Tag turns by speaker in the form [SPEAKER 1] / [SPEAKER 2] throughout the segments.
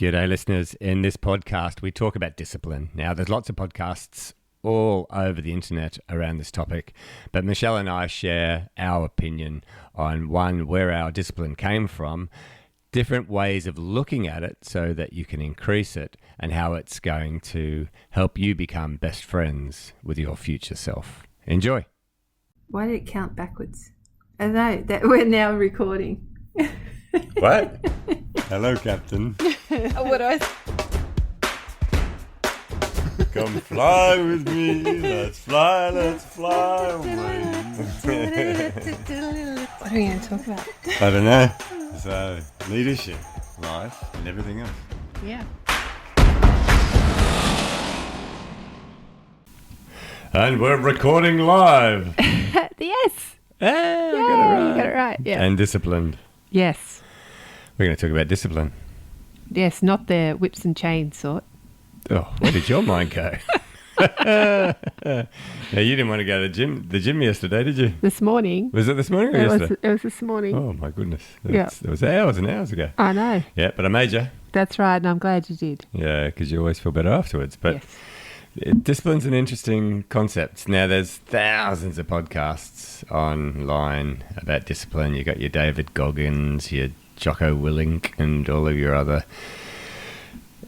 [SPEAKER 1] G'day listeners. In this podcast, we talk about discipline. Now, there's lots of podcasts all over the internet around this topic, but Michelle and I share our opinion on where our discipline came from, different ways of looking at it so that you can increase it, and how it's going to help you become best friends with your future self. Enjoy.
[SPEAKER 2] Why did it count backwards? I know that we're now recording.
[SPEAKER 1] What? Hello, Captain.
[SPEAKER 2] What do I?
[SPEAKER 1] Come fly with me. Let's fly away.
[SPEAKER 2] What are we going to talk about?
[SPEAKER 1] I don't know. So, leadership, life, and everything else.
[SPEAKER 2] Yeah.
[SPEAKER 1] And we're recording live.
[SPEAKER 2] Yes.
[SPEAKER 1] Hey,
[SPEAKER 2] Yay,
[SPEAKER 1] I got it right.
[SPEAKER 2] you got it right. Yeah.
[SPEAKER 1] And disciplined.
[SPEAKER 2] Yes.
[SPEAKER 1] We're going to talk about discipline.
[SPEAKER 2] Yes, not the whips and chains sort.
[SPEAKER 1] Oh, where did your mind go? Now, you didn't want to go to the gym yesterday, did you?
[SPEAKER 2] This morning.
[SPEAKER 1] Was it this morning or yesterday?
[SPEAKER 2] It was this morning.
[SPEAKER 1] Oh, my goodness.
[SPEAKER 2] Yeah.
[SPEAKER 1] It was hours and hours ago.
[SPEAKER 2] I know.
[SPEAKER 1] Yeah, but I made you.
[SPEAKER 2] That's right, and I'm glad you did.
[SPEAKER 1] Yeah, because you always feel better afterwards. But
[SPEAKER 2] Yes.
[SPEAKER 1] Discipline's an interesting concept. Now, there's thousands of podcasts online about discipline. You got your David Goggins, your Jocko Willink, and all of your other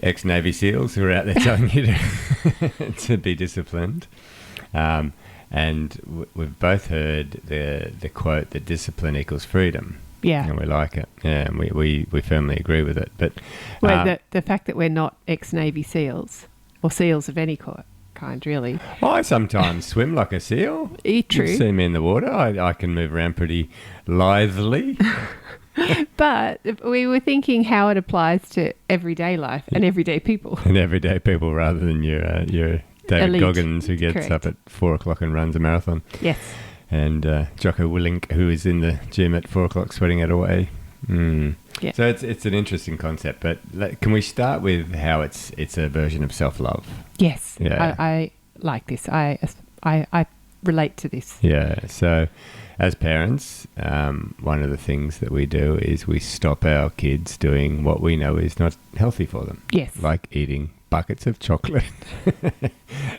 [SPEAKER 1] ex-Navy SEALs who are out there telling you to be disciplined. And we've both heard the quote that discipline equals freedom.
[SPEAKER 2] Yeah.
[SPEAKER 1] And we like it. Yeah, and we firmly agree with it. But
[SPEAKER 2] The fact that we're not ex-Navy SEALs, or SEALs of any kind, really.
[SPEAKER 1] I sometimes swim like a seal.
[SPEAKER 2] True.
[SPEAKER 1] You see me in the water. I can move around pretty lithely.
[SPEAKER 2] But we were thinking how it applies to everyday life and everyday people.
[SPEAKER 1] And everyday people rather than your David
[SPEAKER 2] Elite.
[SPEAKER 1] Goggins who gets
[SPEAKER 2] Correct.
[SPEAKER 1] up at 4 o'clock and runs a marathon.
[SPEAKER 2] Yes.
[SPEAKER 1] And Jocko Willink, who is in the gym at 4 o'clock sweating it away.
[SPEAKER 2] Yeah.
[SPEAKER 1] So it's an interesting concept, but can we start with how it's a version of self-love?
[SPEAKER 2] Yes.
[SPEAKER 1] Yeah.
[SPEAKER 2] I like this. I relate to this.
[SPEAKER 1] Yeah. So as parents, one of the things that we do is we stop our kids doing what we know is not healthy for them.
[SPEAKER 2] Yes.
[SPEAKER 1] Like eating buckets of chocolate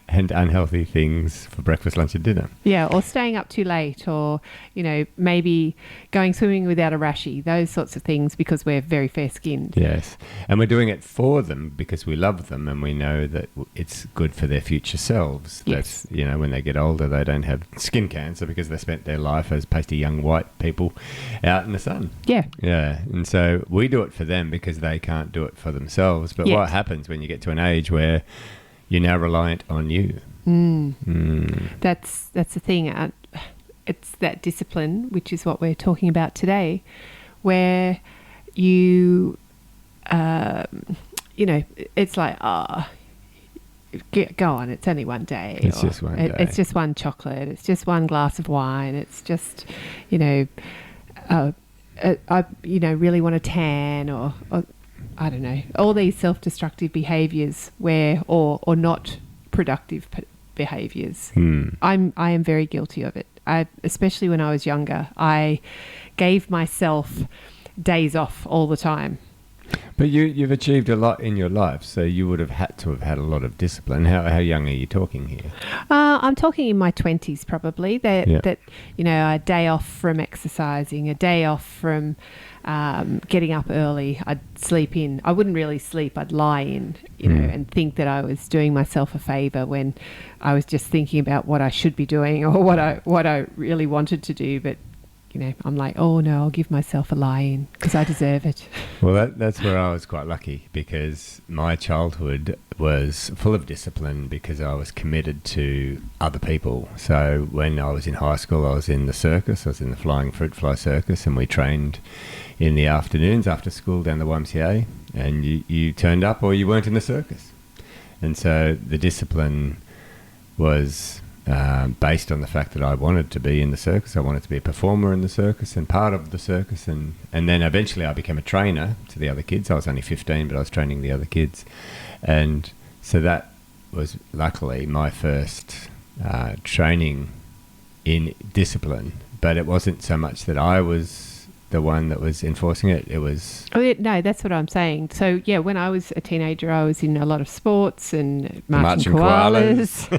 [SPEAKER 1] and unhealthy things for breakfast, lunch and dinner.
[SPEAKER 2] Yeah, or staying up too late, or, maybe going swimming without a rashie, those sorts of things, because we're very fair-skinned.
[SPEAKER 1] Yes. And we're doing it for them because we love them and we know that it's good for their future selves.
[SPEAKER 2] Yes.
[SPEAKER 1] That's, when they get older, they don't have skin cancer because they spent their life as pasty young white people out in the sun.
[SPEAKER 2] Yeah.
[SPEAKER 1] Yeah. And so we do it for them because they can't do it for themselves. But what happens when you get to an age where you're now reliant on you?
[SPEAKER 2] That's the thing. It's that discipline, which is what we're talking about today, where you, it's like, go on, it's only one day.
[SPEAKER 1] It's just one day.
[SPEAKER 2] It's just one chocolate. It's just one glass of wine. It's just, I really want to tan, or I don't know, all these self-destructive behaviours or not productive behaviours. I am very guilty of it. Especially when I was younger, I gave myself days off all the time.
[SPEAKER 1] But you've achieved a lot in your life, so you would have had to have had a lot of discipline. How young are you talking here?
[SPEAKER 2] I'm talking in my 20s probably. That a day off from exercising, a day off from getting up early. I'd sleep in. I wouldn't really sleep. I'd lie in, and think that I was doing myself a favour when I was just thinking about what I should be doing or what I really wanted to do. But I'm like, oh no, I'll give myself a lie in because I deserve it.
[SPEAKER 1] Well, that's where I was quite lucky, because my childhood was full of discipline because I was committed to other people. So when I was in high school, I was in the circus. I was in the Flying Fruit Fly Circus, and we trained in the afternoons after school down the YMCA, and you turned up or you weren't in the circus. And so the discipline was based on the fact that I wanted to be in the circus. I wanted to be a performer in the circus and part of the circus. And then eventually I became a trainer to the other kids. I was only 15, but I was training the other kids. And so that was luckily my first training in discipline. But it wasn't so much that I was the one that was enforcing it. It was...
[SPEAKER 2] Oh, yeah, no, that's what I'm saying. So, yeah, when I was a teenager, I was in a lot of sports and marching koalas.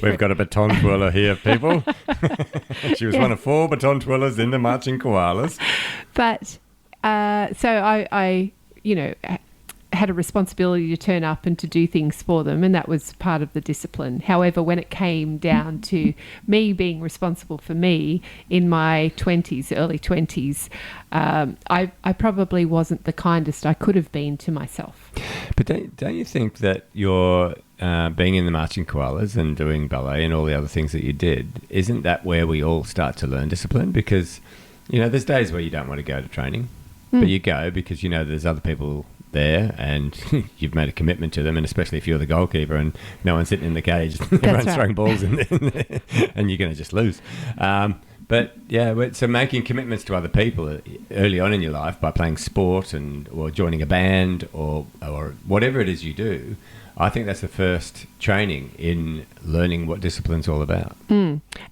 [SPEAKER 1] We've got a baton twirler here, people. She was one of 4 baton twirlers in the marching koalas.
[SPEAKER 2] But, so I had a responsibility to turn up and to do things for them, and that was part of the discipline. However, when it came down to me being responsible for me in my 20s, early 20s, I probably wasn't the kindest I could have been to myself.
[SPEAKER 1] But don't you think that your being in the marching koalas and doing ballet and all the other things that you did, isn't that where we all start to learn discipline? Because, there's days where you don't want to go to training, but you go because there's other people there and you've made a commitment to them, and especially if you're the goalkeeper and no one's sitting in the cage, everyone's throwing balls in there, and you're going to just lose. But yeah, so making commitments to other people early on in your life by playing sport or joining a band or whatever it is you do, I think that's the first training in learning what discipline's all about.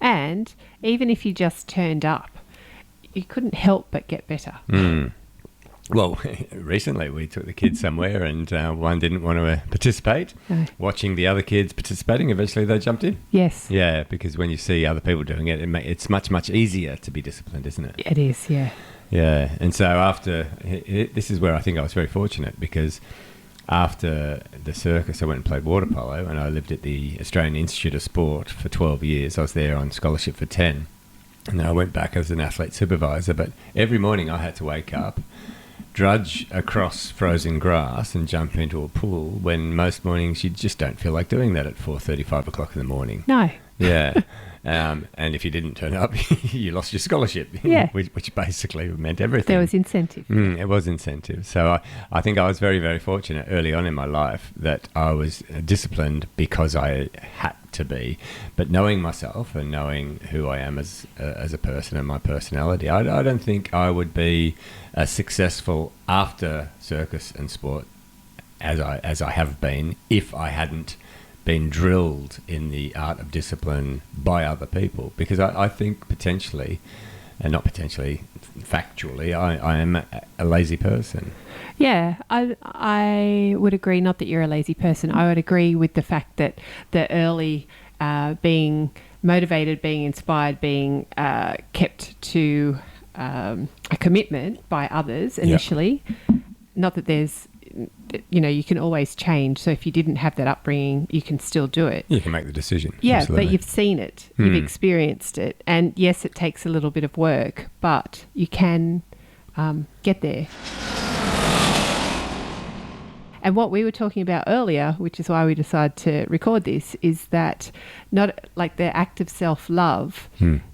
[SPEAKER 2] And even if you just turned up, you couldn't help but get better.
[SPEAKER 1] Well, recently we took the kids somewhere and one didn't want to participate. No. Watching the other kids participating, eventually they jumped in.
[SPEAKER 2] Yes.
[SPEAKER 1] Yeah, because when you see other people doing it, it's much, much easier to be disciplined, isn't it?
[SPEAKER 2] It is, yeah.
[SPEAKER 1] Yeah, and so this is where I think I was very fortunate, because after the circus I went and played water polo, and I lived at the Australian Institute of Sport for 12 years. I was there on scholarship for 10. And then I went back as an athlete supervisor, but every morning I had to wake up, drudge across frozen grass and jump into a pool, when most mornings you just don't feel like doing that at 4:30, 5 o'clock in the morning.
[SPEAKER 2] No.
[SPEAKER 1] Yeah. And if you didn't turn up, you lost your scholarship, which basically meant everything.
[SPEAKER 2] There was incentive.
[SPEAKER 1] It was incentive. So I think I was very, very fortunate early on in my life that I was disciplined because I had to be. But knowing myself and knowing who I am as a person and my personality, I don't think I would be as successful after circus and sport as I have been if I hadn't been drilled in the art of discipline by other people. Because I think potentially, and not potentially, factually, I am a lazy person.
[SPEAKER 2] Yeah, I would agree. Not that you're a lazy person. I would agree with the fact that the early being motivated, being inspired, being kept to a commitment by others initially. Yep. Not that there's, you can always change. So if you didn't have that upbringing, you can still do it.
[SPEAKER 1] You can make the decision.
[SPEAKER 2] Yeah,
[SPEAKER 1] absolutely.
[SPEAKER 2] But you've seen it. You've experienced it. And yes, it takes a little bit of work, but you can get there. And what we were talking about earlier, which is why we decided to record this, is that not like the act of self-love,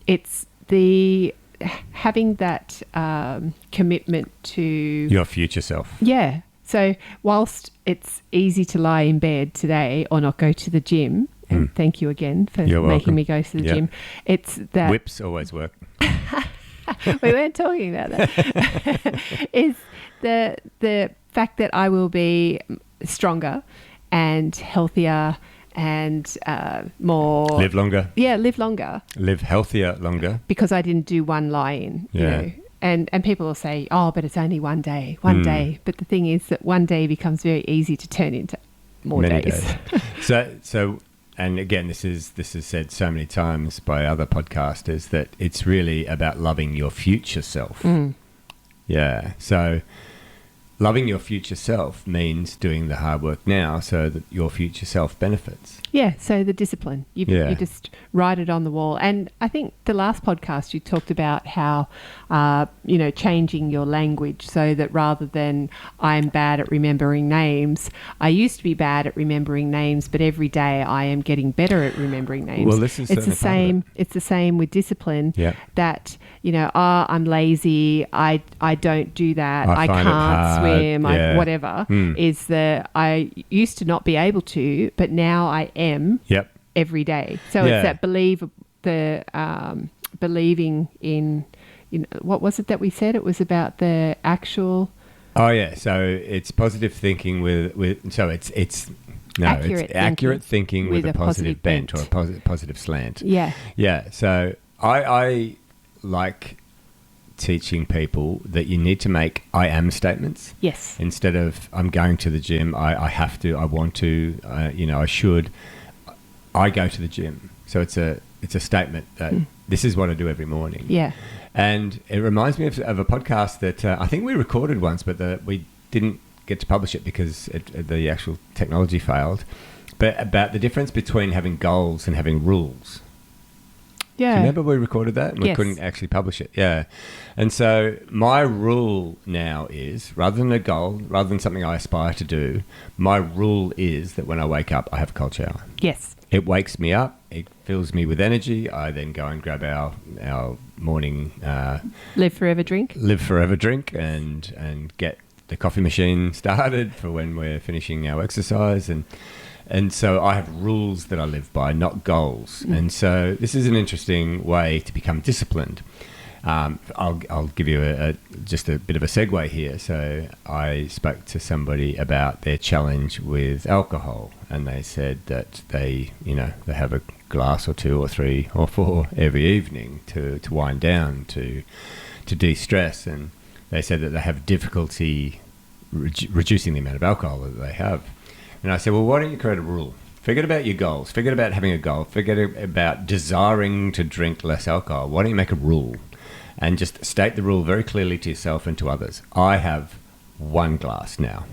[SPEAKER 2] it's the having that commitment to
[SPEAKER 1] your future self.
[SPEAKER 2] Yeah. So whilst it's easy to lie in bed today or not go to the gym, and thank you again for making me go to the gym, it's that...
[SPEAKER 1] Whips always work.
[SPEAKER 2] We weren't talking about that. Is the fact that I will be stronger and healthier and more...
[SPEAKER 1] Live longer.
[SPEAKER 2] Yeah, live longer.
[SPEAKER 1] Live healthier longer.
[SPEAKER 2] Because I didn't do one lie-in, you know. And people will say, oh, but it's only one day. But the thing is that one day becomes very easy to turn into more
[SPEAKER 1] many
[SPEAKER 2] days.
[SPEAKER 1] So, and again, this is said so many times by other podcasters, that it's really about loving your future self. Yeah. So loving your future self means doing the hard work now so that your future self benefits.
[SPEAKER 2] Yeah, so the discipline. You just write it on the wall. And I think the last podcast you talked about how, changing your language so that rather than I'm bad at remembering names, I used to be bad at remembering names, but every day I am getting better at remembering names.
[SPEAKER 1] Well, this is
[SPEAKER 2] it's the same. It's the same with discipline.
[SPEAKER 1] Yeah.
[SPEAKER 2] That I'm lazy. I don't do that. I can't swim. Whatever is that I used to not be able to, but now I am. Every day. So it's that believing in, what was it that we said? It was about the actual.
[SPEAKER 1] Oh yeah. So it's positive thinking it's accurate thinking with a positive bent or a positive slant.
[SPEAKER 2] Yeah.
[SPEAKER 1] Yeah. So I like teaching people that you need to make I am statements.
[SPEAKER 2] Yes.
[SPEAKER 1] Instead of I'm going to the gym, I have to, I want to, I should. I go to the gym. So it's a statement that this is what I do every morning.
[SPEAKER 2] Yeah.
[SPEAKER 1] And it reminds me of a podcast that I think we recorded once, but we didn't get to publish it because the actual technology failed. But about the difference between having goals and having rules.
[SPEAKER 2] Yeah.
[SPEAKER 1] Do you remember we recorded that? And we
[SPEAKER 2] Yes.
[SPEAKER 1] couldn't actually publish it. Yeah. And so my rule now is, rather than a goal, rather than something I aspire to do, my rule is that when I wake up, I have a cold shower.
[SPEAKER 2] Yes.
[SPEAKER 1] It wakes me up. It fills me with energy. I then go and grab our morning
[SPEAKER 2] Live forever drink.
[SPEAKER 1] and get the coffee machine started for when we're finishing our exercise. And so I have rules that I live by, not goals. And so this is an interesting way to become disciplined. I'll give you just a bit of a segue here. So I spoke to somebody about their challenge with alcohol, and they said that they have a glass or 2 or 3 or 4 every evening to wind down, to de-stress. And they said that they have difficulty reducing the amount of alcohol that they have. And I said, well, why don't you create a rule? Forget about your goals. Forget about having a goal. Forget about desiring to drink less alcohol. Why don't you make a rule? And just state the rule very clearly to yourself and to others. I have 1 glass now.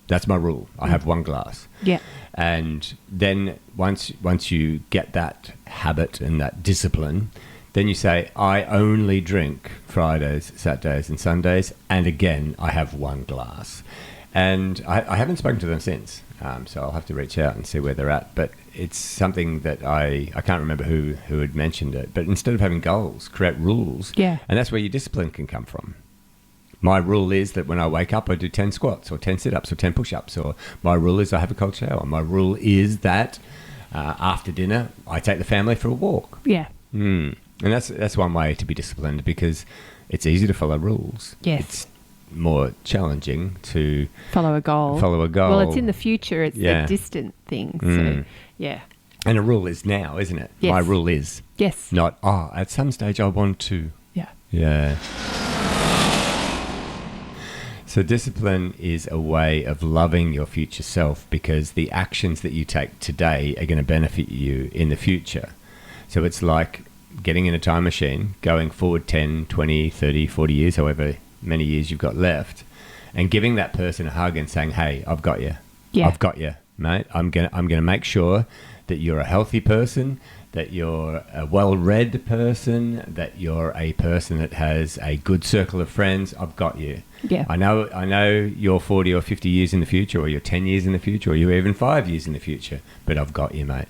[SPEAKER 1] That's my rule. I have 1 glass.
[SPEAKER 2] Yeah.
[SPEAKER 1] And then once you get that habit and that discipline, then you say, I only drink Fridays, Saturdays and Sundays. And again, I have 1 glass. And I haven't spoken to them since. So I'll have to reach out and see where they're at. But it's something that I can't remember who had mentioned it. But instead of having goals, create rules.
[SPEAKER 2] Yeah.
[SPEAKER 1] And that's where your discipline can come from. My rule is that when I wake up, I do 10 squats or 10 sit-ups or 10 push-ups. Or my rule is I have a cold shower. My rule is that after dinner, I take the family for a walk.
[SPEAKER 2] Yeah.
[SPEAKER 1] And that's one way to be disciplined, because it's easy to follow rules.
[SPEAKER 2] Yes.
[SPEAKER 1] It's more challenging to
[SPEAKER 2] follow a goal. Well, it's in the future. It's the distant thing. So, yeah.
[SPEAKER 1] And a rule is now, isn't it?
[SPEAKER 2] Yes.
[SPEAKER 1] My rule is.
[SPEAKER 2] Yes.
[SPEAKER 1] Not, at some stage I want to.
[SPEAKER 2] Yeah.
[SPEAKER 1] Yeah. So discipline is a way of loving your future self, because the actions that you take today are going to benefit you in the future. So it's like getting in a time machine, going forward 10, 20, 30, 40 years, however many years you've got left, and giving that person a hug and saying, hey, I've got you.
[SPEAKER 2] Yeah.
[SPEAKER 1] I've got you, mate. I'm gonna make sure that you're a healthy person, that you're a well-read person, that you're a person that has a good circle of friends. I've got you.
[SPEAKER 2] Yeah.
[SPEAKER 1] I know you're 40 or 50 years in the future, or you're 10 years in the future, or you're even 5 years in the future, but I've got you, mate.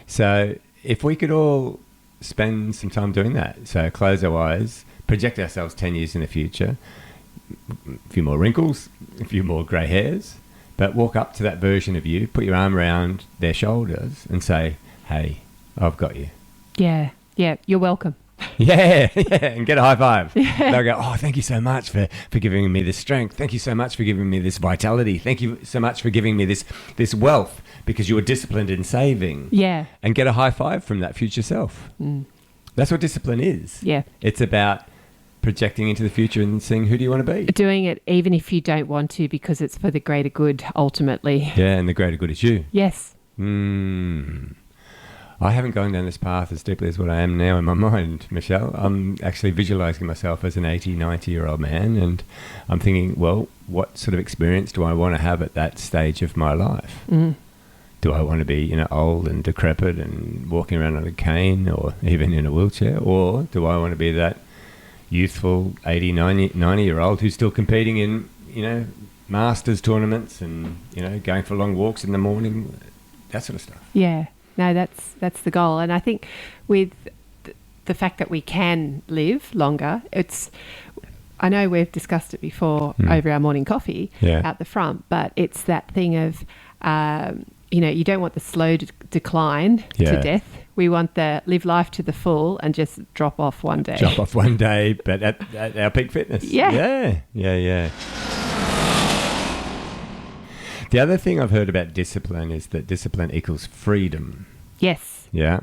[SPEAKER 1] So if we could all spend some time doing that, so close our eyes, project ourselves 10 years in the future, a few more wrinkles, a few more grey hairs, but walk up to that version of you, put your arm around their shoulders and say, hey, I've got you.
[SPEAKER 2] Yeah. Yeah. You're welcome.
[SPEAKER 1] Yeah, and get a high five. Yeah. They'll go, oh, thank you so much for giving me this strength. Thank you so much for giving me this vitality. Thank you so much for giving me this wealth, because you were disciplined in saving.
[SPEAKER 2] Yeah.
[SPEAKER 1] And get a high five from that future self. That's what discipline is.
[SPEAKER 2] Yeah.
[SPEAKER 1] It's about projecting into the future and seeing, who do you want to be?
[SPEAKER 2] Doing it even if you don't want to, because it's for the greater good ultimately.
[SPEAKER 1] Yeah, and the greater good is you.
[SPEAKER 2] Yes.
[SPEAKER 1] I haven't gone down this path as deeply as what I am now in my mind, Michelle. I'm actually visualizing myself as an 80, 90-year-old man, and I'm thinking, well, what sort of experience do I want to have at that stage of my life? Do I want to be, old and decrepit and walking around on a cane or even in a wheelchair? Or do I want to be that youthful 80, 90-year-old who's still competing in, masters tournaments and, going for long walks in the morning, that sort of stuff?
[SPEAKER 2] Yeah. No, that's the goal. And I think with the fact that we can live longer, I know we've discussed it before over our morning coffee out the front, but it's that thing of, you don't want the slow decline to death. We want the live life to the full and just drop off one day.
[SPEAKER 1] Drop off one day, but at our peak fitness. Yeah. The other thing I've heard about discipline is that discipline equals freedom.
[SPEAKER 2] Yes.
[SPEAKER 1] Yeah.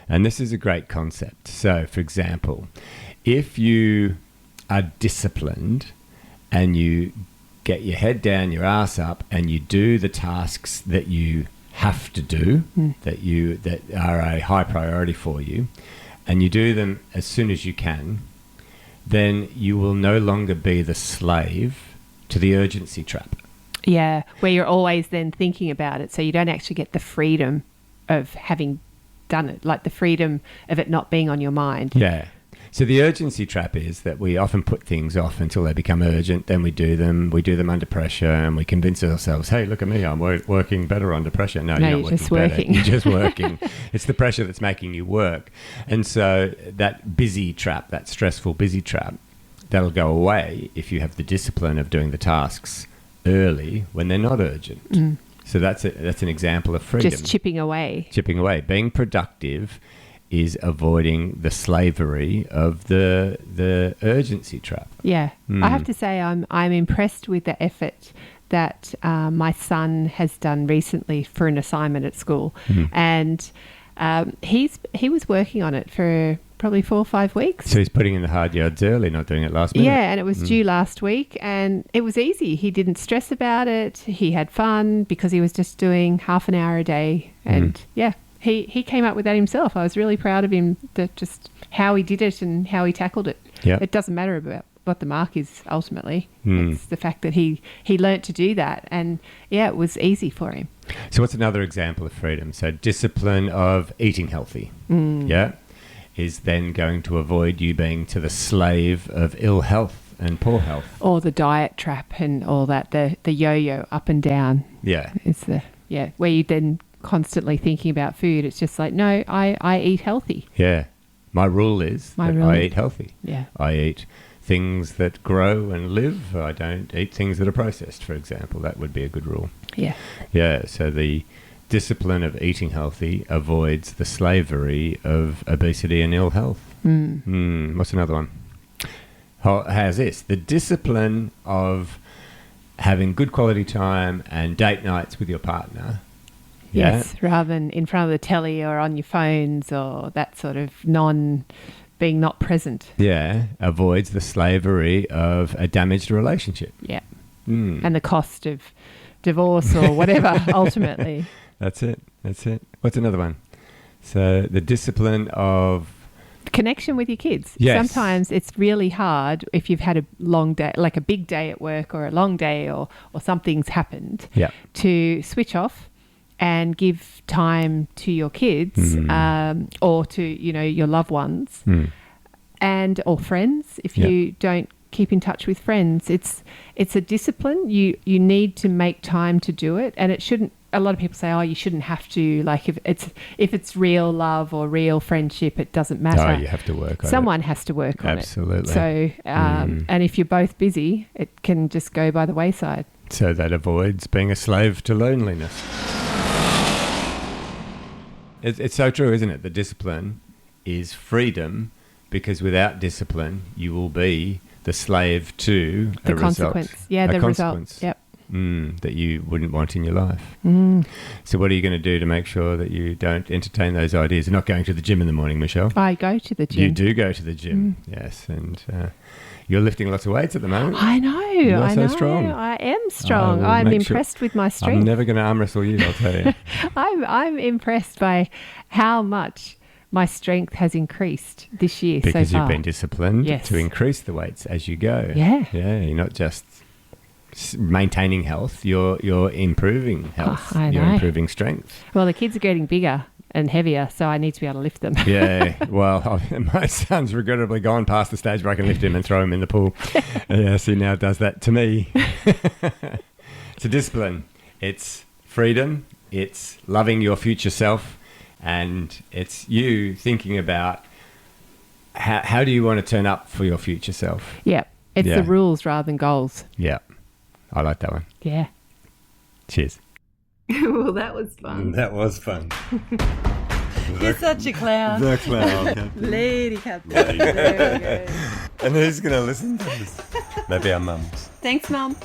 [SPEAKER 1] And this is a great concept. So, for example, if you are disciplined and you get your head down, your ass up, and you do the tasks that you have to do, that are a high priority for you, and you do them as soon as you can, then you will no longer be the slave to the urgency trap.
[SPEAKER 2] Yeah, where you're always then thinking about it, so you don't actually get the freedom of having done it, like the freedom of it not being on your mind.
[SPEAKER 1] Yeah. So the urgency trap is that we often put things off until they become urgent, then we do them under pressure, and we convince ourselves, hey, look at me, I'm working better under pressure. No, you're not
[SPEAKER 2] just
[SPEAKER 1] working.
[SPEAKER 2] You're
[SPEAKER 1] just working. It's the pressure that's making you work. And so that busy trap, that stressful busy trap, that'll go away if you have the discipline of doing the tasks early when they're not urgent. So that's an example of freedom.
[SPEAKER 2] Just chipping away.
[SPEAKER 1] Being productive is avoiding the slavery of the urgency trap.
[SPEAKER 2] Yeah. I have to say I'm impressed with the effort that my son has done recently for an assignment at school. And he was working on it for probably 4 or 5 weeks.
[SPEAKER 1] So he's putting in the hard yards early, not doing it last minute.
[SPEAKER 2] Yeah, and it was due last week, and it was easy. He didn't stress about it. He had fun because he was just doing half an hour a day. And he came up with that himself. I was really proud of him, that just how he did it and how he tackled it.
[SPEAKER 1] Yep.
[SPEAKER 2] It doesn't matter about what the mark is ultimately. It's the fact that he learnt to do that, and it was easy for him.
[SPEAKER 1] So what's another example of freedom? So discipline of eating healthy. Is then going to avoid you being to the slave of ill health and poor health.
[SPEAKER 2] Or the diet trap and all that, the yo-yo up and down.
[SPEAKER 1] Yeah.
[SPEAKER 2] It's where you then constantly thinking about food. It's just like, no, I eat healthy.
[SPEAKER 1] Yeah. My rule is I eat healthy.
[SPEAKER 2] Yeah.
[SPEAKER 1] I eat things that grow and live. I don't eat things that are processed, for example. That would be a good rule.
[SPEAKER 2] Yeah.
[SPEAKER 1] Yeah. So the discipline of eating healthy avoids the slavery of obesity and ill health. What's another one? How's this? The discipline of having good quality time and date nights with your partner.
[SPEAKER 2] Yes, rather than in front of the telly or on your phones or that sort of being not present.
[SPEAKER 1] Yeah, avoids the slavery of a damaged relationship.
[SPEAKER 2] Yeah. And the cost of divorce or whatever, ultimately.
[SPEAKER 1] That's it. What's another one? So the discipline of
[SPEAKER 2] connection with your kids.
[SPEAKER 1] Yes.
[SPEAKER 2] Sometimes it's really hard if you've had a long day, like a big day at work or a long day or something's happened, to switch off and give time to your kids or to, your loved ones and or friends. If you don't keep in touch with friends, it's a discipline. You need to make time to do it, and it shouldn't. A lot of people say, "Oh, you shouldn't have to." Like if it's real love or real friendship, it doesn't matter.
[SPEAKER 1] Oh, you have to work on it.
[SPEAKER 2] Someone has to work on it.
[SPEAKER 1] Absolutely.
[SPEAKER 2] So, and if you're both busy, it can just go by the wayside.
[SPEAKER 1] So that avoids being a slave to loneliness. It's so true, isn't it? The discipline is freedom, because without discipline, you will be the slave to
[SPEAKER 2] the consequence.
[SPEAKER 1] Result.
[SPEAKER 2] Yeah, the
[SPEAKER 1] consequence.
[SPEAKER 2] result. Yep.
[SPEAKER 1] That you wouldn't want in your life. So what are you going to do to make sure that you don't entertain those ideas? You're not going to the gym in the morning, Michelle.
[SPEAKER 2] I go to the gym.
[SPEAKER 1] You do go to the gym, yes. And you're lifting lots of weights at the moment.
[SPEAKER 2] I know.
[SPEAKER 1] You're so strong.
[SPEAKER 2] I am strong. I'm impressed with my strength.
[SPEAKER 1] I'm never going to arm wrestle you, I'll tell you.
[SPEAKER 2] I'm impressed by how much my strength has increased this year so far.
[SPEAKER 1] Because you've been disciplined to increase the weights as you go.
[SPEAKER 2] Yeah.
[SPEAKER 1] Yeah, you're not just maintaining health, you're improving health.
[SPEAKER 2] I know.
[SPEAKER 1] You're improving strength.
[SPEAKER 2] Well, the kids are getting bigger and heavier, so I need to be able to lift them. Yeah.
[SPEAKER 1] Well, my son's regrettably gone past the stage where I can lift him and throw him in the pool. Yes, he now does that to me. It's a discipline. It's freedom. It's loving your future self. And it's you thinking about how do you want to turn up for your future self?
[SPEAKER 2] Yeah. It's the rules rather than goals.
[SPEAKER 1] Yeah. I like that one.
[SPEAKER 2] Yeah.
[SPEAKER 1] Cheers.
[SPEAKER 2] Well, that was fun.
[SPEAKER 1] That was fun.
[SPEAKER 2] You're such a clown.
[SPEAKER 1] The clown.
[SPEAKER 2] Lady Captain. There we go.
[SPEAKER 1] And who's going to listen to this? Maybe our mums.
[SPEAKER 2] Thanks, Mum.